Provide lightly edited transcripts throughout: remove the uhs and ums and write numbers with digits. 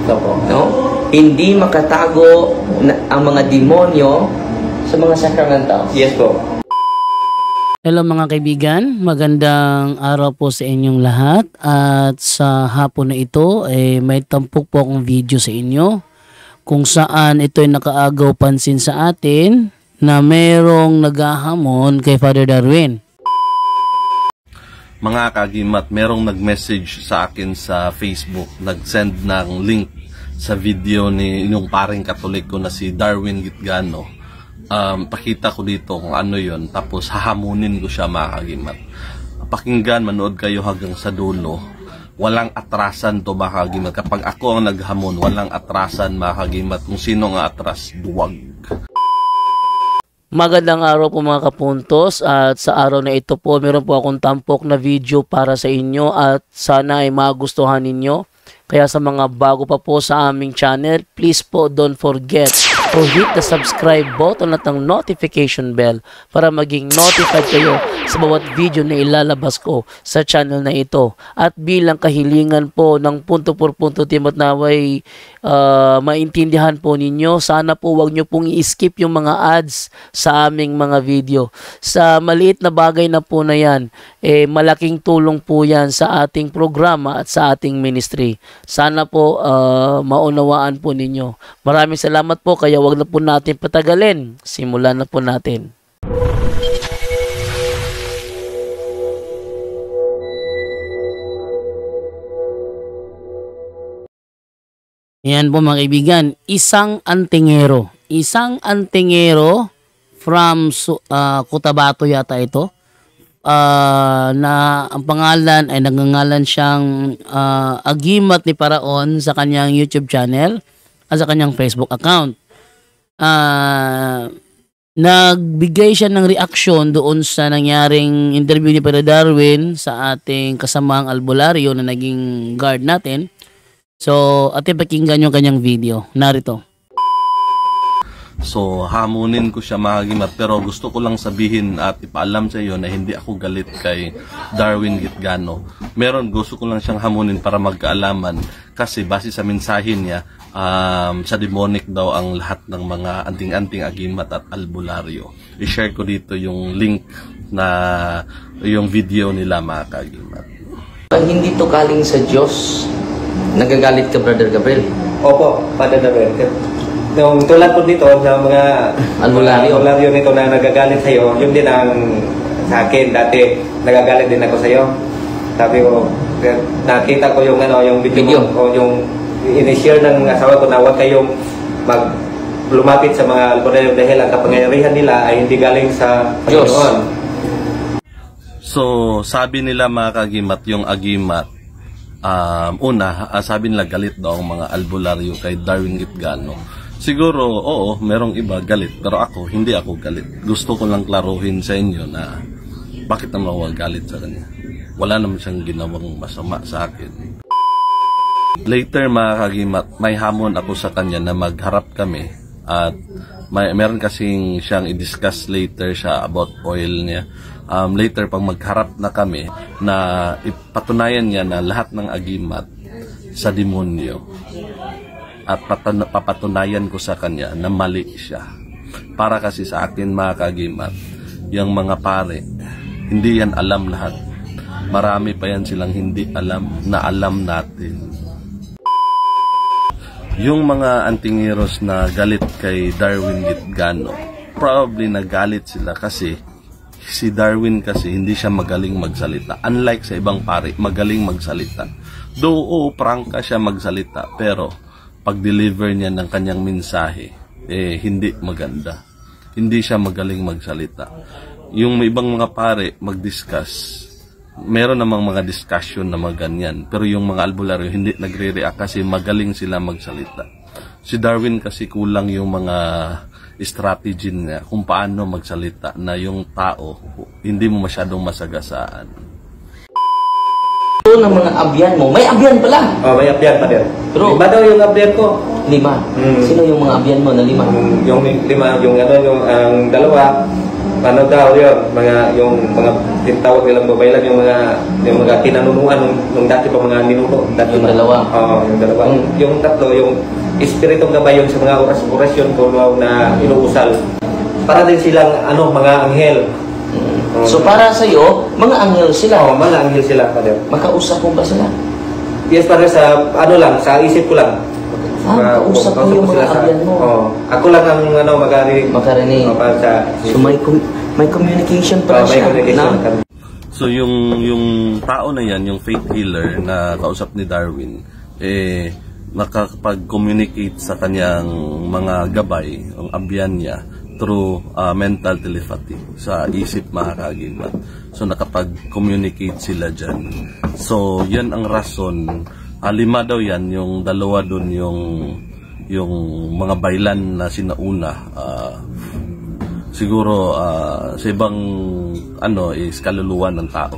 Opo. No? Hindi makatago ang mga demonyo sa mga sakramento. Yes po. Hello mga kaibigan, magandang araw po sa inyong lahat at sa hapon na ito may tampok po akong video sa inyo kung saan ito ay nakaagaw pansin sa atin na mayroong naghahamon kay Father Darwin. Mga kagimat, merong nag-message sa akin sa Facebook, nag-send ng link sa video ni yung paring Katoliko na si Darwin Gitgano. Pakita ko dito kung ano yon, tapos hahamunin ko siya mga kagimat. Pakinggan, manood kayo hanggang sa dulo. Walang atrasan to mga kagimat. Kapag ako ang naghamon, walang atrasan mga kagimat. Kung sino nga atras, duwag. Magandang araw po mga kapuntos, at sa araw na ito po meron po akong tampok na video para sa inyo at sana ay magustuhan ninyo. Kaya sa mga bago pa po sa aming channel, please po don't forget to hit the subscribe button at ang notification bell para maging notified kayo sa bawat video na ilalabas ko sa channel na ito. At bilang kahilingan po ng punto por punto team at naway maintindihan po ninyo, sana po wag nyo pong i-skip yung mga ads sa aming mga video. Sa maliit na bagay na po na yan, malaking tulong po yan sa ating programa at sa ating ministry. Sana po maunawaan po ninyo. Maraming salamat po, kaya wag na po natin patagalin. Simulan na po natin. Yan po mga kaibigan, isang antingero. Isang antingero from Cotabato yata ito. Na ang pangalan ay nagngangalan siyang Agimat ni Paraon sa kanyang YouTube channel at sa kanyang Facebook account. Nagbigay siya ng reaksyon doon sa nangyaring interview ni Father Darwin sa ating kasamang albularyo na naging guard natin. So, ating pakinggan yung kanyang video. Narito. So, hamunin ko siya mga kagimat, pero gusto ko lang sabihin at ipaalam sa iyo na hindi ako galit kay Darwin Gitgano. Gusto ko lang siyang hamunin para magkaalaman kasi base sa mensahe niya, sa demonic daw ang lahat ng mga anting-anting agimat at albularyo. I-share ko dito yung link na yung video nila mga kagimat. Hindi to galing sa Diyos. Nagagalit ka, Brother Gabriel? Opo, Father Gabriel. Yung tulad po dito sa mga albularyo nito na nagagalit sa iyo, yun din ang sa akin dati, nagagalit din ako sa iyo. Sabi ko, nakita ko yung yung video o yung ini-share ng asawa ko na huwag kayong lumapit sa mga albularyo dahil ang kapangyarihan nila ay hindi galing sa Panginoon. So, sabi nila mga kagimat, yung agimat, sabi nila galit daw ang mga albularyo kay Darwin Gitgano. Siguro, oo, merong iba galit, pero hindi ako galit. Gusto ko lang klaruhin sa inyo na bakit naman ako galit sa kanya. Wala naman siyang ginawang masama sa akin. Later mga kagimat, may hamon ako sa kanya na magharap kami at meron kasing siyang i-discuss later siya about oil niya. Later pag magharap na kami na ipatunayan niya na lahat ng agimat sa demonyo at papatunayan ko sa kanya na mali siya. Para kasi sa akin mga kagimat, yung mga pare, hindi yan alam lahat. Marami pa yan silang hindi alam na alam natin. Yung mga antingeros na galit kay Darwin Gitgano, probably nagalit sila kasi si Darwin kasi hindi siya magaling magsalita. Unlike sa ibang pare, magaling magsalita. Though, prangka siya magsalita, pero pag-deliver niya ng kanyang mensahe, hindi maganda. Hindi siya magaling magsalita. Yung may ibang mga pare, mag-discuss. Meron namang mga discussion na mga ganyan. Pero yung mga albularyo, hindi nagre-react kasi magaling sila magsalita. Si Darwin kasi kulang yung mga strategy niya kung paano magsalita na yung tao, hindi mo masyadong masagasaan. Ng mga abyan mo. May abyan pala. Oh, may abyan pa din. Pero, 5 daw yung abyan ko. 5. Sino yung mga abyan mo na 5? Yung 5, yung ang 2, ano daw yun, yung mga tintawag nilang babaylan, yung mga kinanunuan nung dati pa mga ninuno. Yung dalawa. Oo, yung dalawa. Yung tatlo, yung espiritong gabay yun sa mga orasyon ko na inuusal. Para din silang mga anghel. So para sa iyo, mga anghel sila. Mga anghel sila, Father. Makausap mo ba sila? Yes, Father, sa isip ko lang. Kausap mo yung mga abyan mo. Ako lang ang makarinig. So may communication pala siya. So yung tao na yan, yung faith healer na kausap ni Darwin, nakakapag-communicate sa kanyang mga gabay, ang abyan niya, through mental telepathy sa isip, mga kaagimat. So nakapag-communicate sila dyan. So yan ang rason. 5 daw yan, yung 2 dun yung mga baylan na sinauna. Siguro sa ibang is kaluluwa ng tao.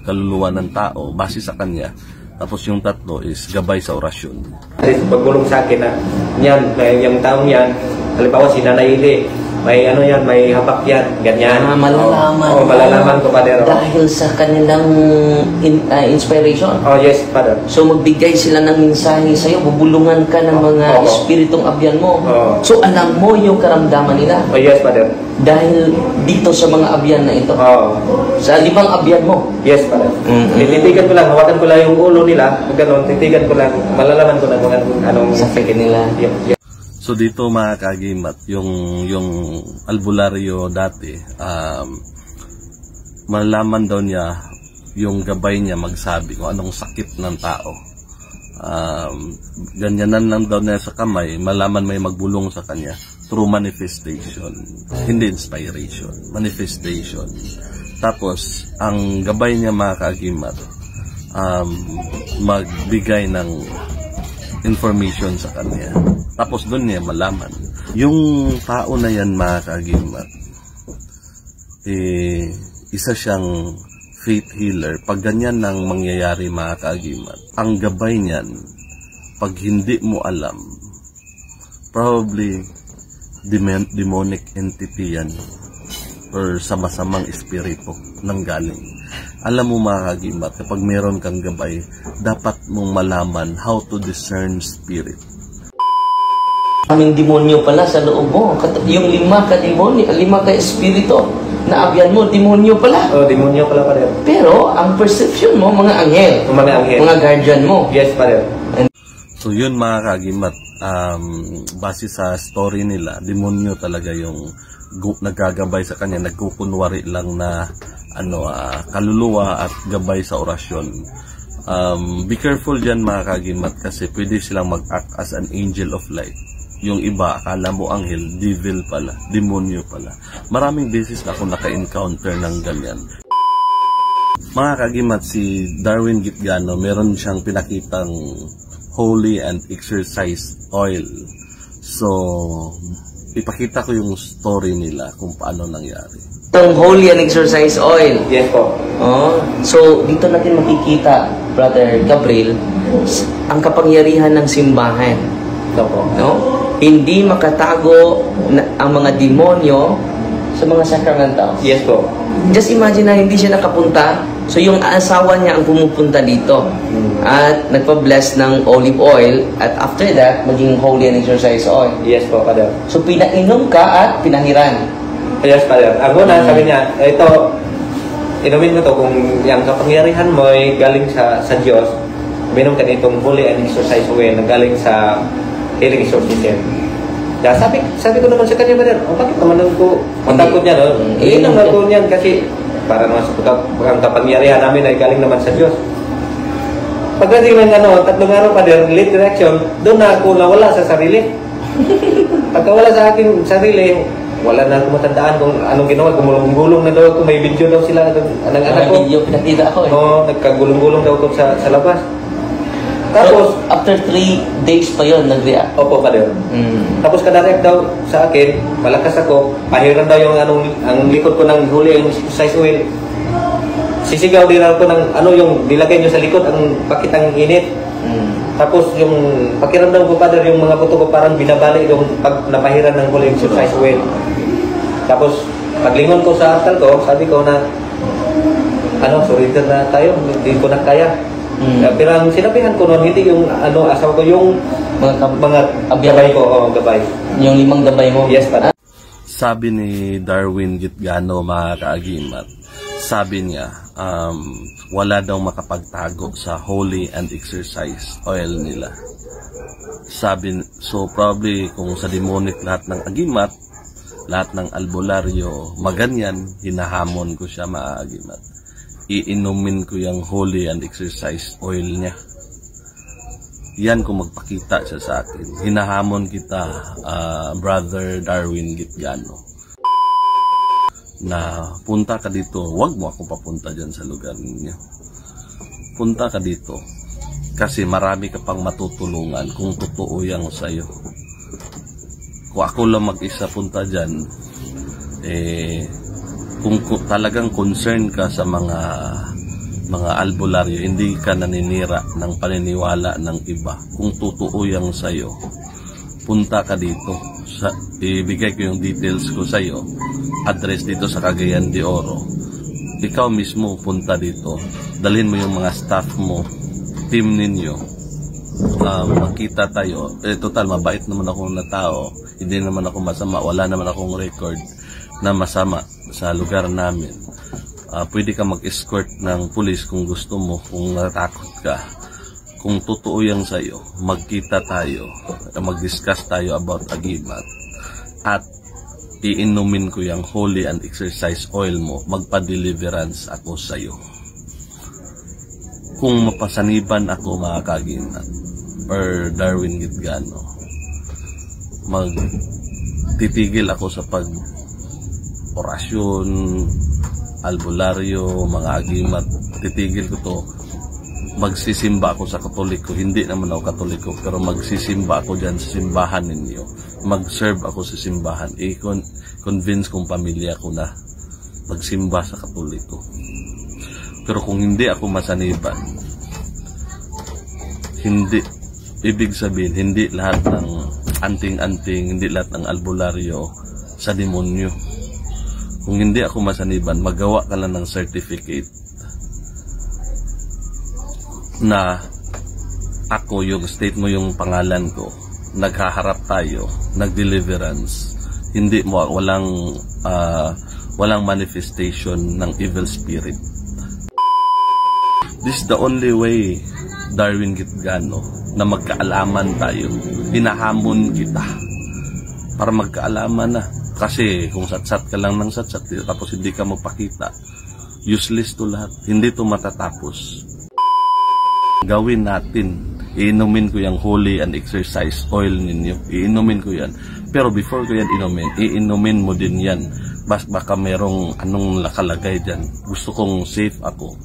Kaluluwa ng tao base sa kanya. Tapos yung 3 is gabay sa orasyon. Paggulong sa akin na yung taong yan, halimbawa si Nanay Ili, may may hapak yan, ganyan. Malalaman. Malalaman ko, Father. Dahil sa kanilang inspiration. Yes, Father. So magbigay sila ng mensahe sa iyo, bubulungan ka ng mga espiritong abyan mo. So alam mo yung karamdaman nila. Yes, Father. Dahil dito sa mga abyan na ito. Sa 5 abyan mo. Yes, Father. Titigan ko lang, hawakan ko lang yung ulo nila, gano'n, titigan ko lang, malalaman ko na kung anong sakit nila. So dito, mga kaagimat, yung albularyo dati, malalaman daw niya yung gabay niya magsabi kung anong sakit ng tao. Ganyanan lang daw niya sa kamay, malaman may magbulong sa kanya through manifestation, hindi inspiration, manifestation. Tapos ang gabay niya, mga kaagimat, magbigay ng information sa kanya. Tapos doon niya malaman. Yung tao na yan, mga kaagimat, isa siyang faith healer. Pag ganyan nang mangyayari, mga kaagimat, ang gabay niyan, pag hindi mo alam, probably demonic entity yan or sama-samang espiritu nang galing. Alam mo, mga kaagimat, kapag meron kang gabay, dapat mong malaman how to discern spirit. Aming demonyo pala sa loob mo. Yung 5 ka-demonyo, 5 ka-espiritu na abyan mo, demonyo pala. Demonyo pala, Father. Pero ang perception mo, mga anghel. Mga anghel. Mga guardian mo. Yes, Father. So yun, mga kaagimat, base sa story nila, demonyo talaga yung nagkagabay sa kanya, nagkukunwari lang na kaluluwa at gabay sa orasyon. Be careful dyan, mga kaagimat, kasi pwede silang mag-act as an angel of light. Yung iba, akala mo anghel, devil pala, demonyo pala. Maraming beses na ako naka-encounter ng ganyan. Mga kaagimat, si Darwin Gitgano, meron siyang pinakitang holy and exercise oil. So, ipakita ko yung story nila kung paano nangyari. Itong holy and exercise oil. Yes po. So, dito natin makikita, Brother Gabriel, ang kapangyarihan ng simbahan. No? Hindi makatago ang mga demonyo sa mga sacramentals. Yes po. Just imagine na hindi siya nakapunta. So yung asawa niya ang pumupunta dito at nagpa-bless ng olive oil at after that, maging holy and exercise oil. Yes po, Father. So pinainom ka at pinahiran. Yes, Father. Ang una, sabi niya, ito, inumin mo to kung yung kapangyarihan mo ay galing sa Diyos, minom ka nitong holy and exercise oil na galing sa healing exorcism. Sabi ko naman sa kanya, Father, bakit naman ako matakot niya, no? Iinom ako niyan kasi para naman sa ang kapangyarihan namin ay galing naman sa Diyos. Pagdating ng 3 araw, Father, late reaction, doon na ako nawala sa sarili. Pagkawala sa aking sarili, wala na ako matandaan kung anong ginawa. Gumulong-gulong na daw ako, may video daw sila ng anak ko. Video pinakita ako nagkagulong-gulong daw ako sa labas. Tapos, so, after 3 days pa yun, nag-react? Opo, Father. Tapos kadarek daw sa akin, malakas ako, pahiran daw yung ang likod ko ng holy and exercise oil. Sisigaw din ako ng yung nilagay nyo sa likod, ang pakitang init. Tapos yung pakiramdam ko, Father, yung mga buto ko parang binabalik yung pag napahiran ng holy and exercise oil. Tapos, paglingon ko sa asal ko, sabi ko na, surrender na tayo, hindi ko na kaya. Pero ang sinabihan ko noon, hindi yung asawa ko, yung mga gabay ko, gabay. Yung 5 gabay mo? Yes, pa. Sabi ni Darwin Gitgano, mga kaagimat, sabi niya, wala daw makapagtago sa holy and exercise oil nila. So probably kung sa demonic lahat ng agimat, lahat ng albularyo, maganyan, hinahamon ko siya, mga agimat. Iinumin ko yung holy and exercise oil niya. Yan kung magpakita siya sa akin. Hinahamon kita, Brother Darwin Gitgano, na punta ka dito. Huwag mo akong papunta dyan sa lugar ninyo. Punta ka dito kasi marami ka pang matutulungan kung totoo yan sa'yo. Kung ako lang mag-isa punta dyan, kung talagang concern ka sa mga albularyo, hindi ka naninira ng paniniwala ng iba. Kung totoo yang sa'yo, punta ka dito. Ibigay ko yung details ko sa'yo. Address dito sa Cagayan de Oro. Ikaw mismo punta dito. Dalhin mo yung mga staff mo, team ninyo. Magkita tayo. Total, mabait naman ako na tao. Hindi naman ako masama. Wala naman akong record na masama sa lugar namin. Pwede ka mag-escort ng pulis kung gusto mo, kung natakot ka. Kung totoo yan sa'yo, magkita tayo, mag-discuss tayo about agimat. At iinumin ko yung holy and exercise oil mo, magpa-deliverance ako sa'yo. Kung mapasaniban ako, mga kagimat, or Darwin Gitgano, magtitigil ako sa orasyon, albularyo, mga agimat, titigil ko to. Magsisimba ako sa Katoliko. Hindi naman ako Katoliko, pero magsisimba ako dyan sa simbahan ninyo. Mag-serve ako sa simbahan. Convince kong pamilya ko na magsimba sa Katoliko. Pero kung hindi ako masaniban, hindi, ibig sabihin, hindi lahat ng anting-anting, hindi lahat ng albularyo sa demonyo. Kung hindi ako masaniban, magawa ka lang ng certificate na ako, yung state mo yung pangalan ko, naghaharap tayo, nag-deliverance, hindi mo, walang manifestation ng evil spirit. This is the only way, Darwin Gitgano, na magkaalaman tayo. Hinahamon kita para magkaalaman na. Kasi kung satsat ka lang ng satsat, tapos hindi ka magpakita, useless to lahat. Hindi to matatapos. Gawin natin. Iinumin ko yung holy and exercise oil ninyo. Iinumin ko yan. Pero before ko yan iinumin mo din yan. Baka merong anong nakalagay dyan. Gusto kong safe ako.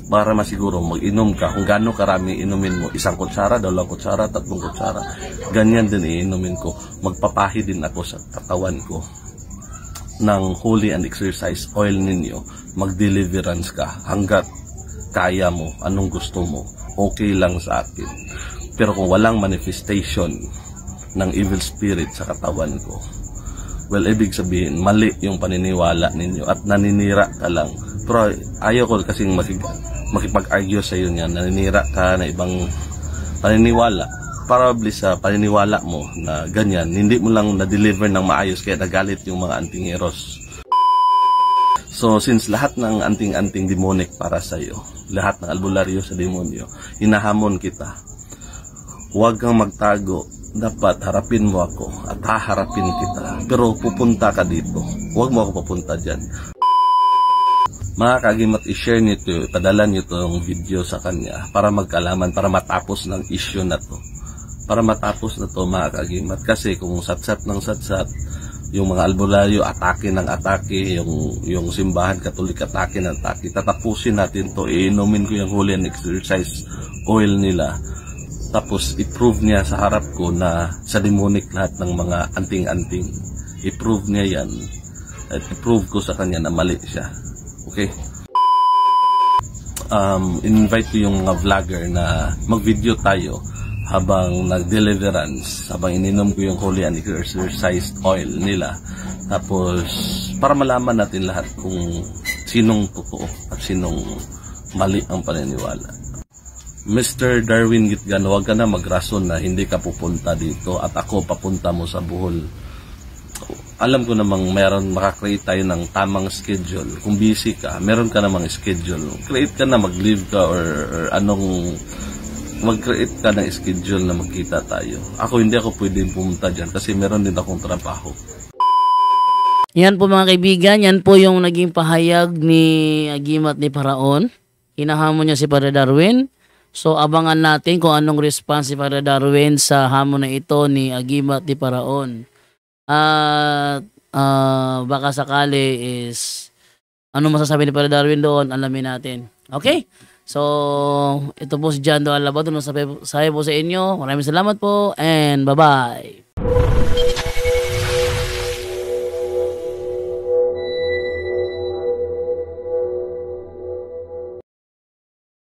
Para masiguro mag-inom ka. Kung gaano karami inumin mo. 1 kutsara, 2 kutsara, 3 kutsara. Ganyan din iinumin ko. Magpapahi din ako sa katawan ko ng holy and exercise oil ninyo. Mag-deliverance ka hanggat kaya mo, anong gusto mo, okay lang sa akin. Pero kung walang manifestation ng evil spirit sa katawan ko, well, ibig sabihin, mali yung paniniwala ninyo at naninira ka lang. Pero ayaw ko kasing makipag-argue sa iyo niyan, naninira ka na ibang paniniwala. Probably sa paniniwala mo na ganyan, hindi mo lang na-deliver ng maayos kaya nagalit yung mga antingeros. So, since lahat ng anting-anting demonic para sa iyo, lahat ng albularyo sa demonyo, hinahamon kita. Huwag kang magtago. Dapat harapin mo ako at haharapin kita. Pero pupunta ka dito. Huwag mo ako papunta dyan. Mga kagimat, i-share nyo ito, padala nyo itong video sa kanya para magkaalaman, para matapos ng issue na to. Para matapos na to, mga kagimat. Kasi kung satsat ng satsat, yung mga albularyo, atake ng atake, yung simbahan Katolik, atake ng atake. Tatapusin natin to, iinumin ko yung holy and exercise oil nila. Tapos, i-prove niya sa harap ko na sa demonic lahat ng mga anting-anting. I-prove niya yan. At i-prove ko sa kanya na mali siya. Okay? In-invite ko yung mga vlogger na mag-video tayo habang nag-deliverance, habang ininom ko yung holy and exorcised oil nila. Tapos, para malaman natin lahat kung sinong totoo at sinong mali ang paniniwala. Mr. Darwin Gitgan, huwag ka na magrason na hindi ka pupunta dito at ako papunta mo sa Bohol. Alam ko namang makakreate tayo ng tamang schedule. Kung busy ka, meron ka namang schedule. Create ka na, mag-leave ka or anong, mag-create ka ng schedule na magkita tayo. Ako hindi ako pwedeng pumunta dyan kasi meron din akong trabaho. Yan po mga kaibigan, yan po yung naging pahayag ni Agimat ni Paraon. Hinahamon niya si Father Darwin. So abangan natin kung anong response si Father Darwin sa hamon na ito ni Agimat ni Paraon. At baka sakali is ano masasabi ni Father Darwin doon, alamin natin. Okay? So ito po si John Doal Labado, sabi po sa inyo. Maraming salamat po and bye-bye.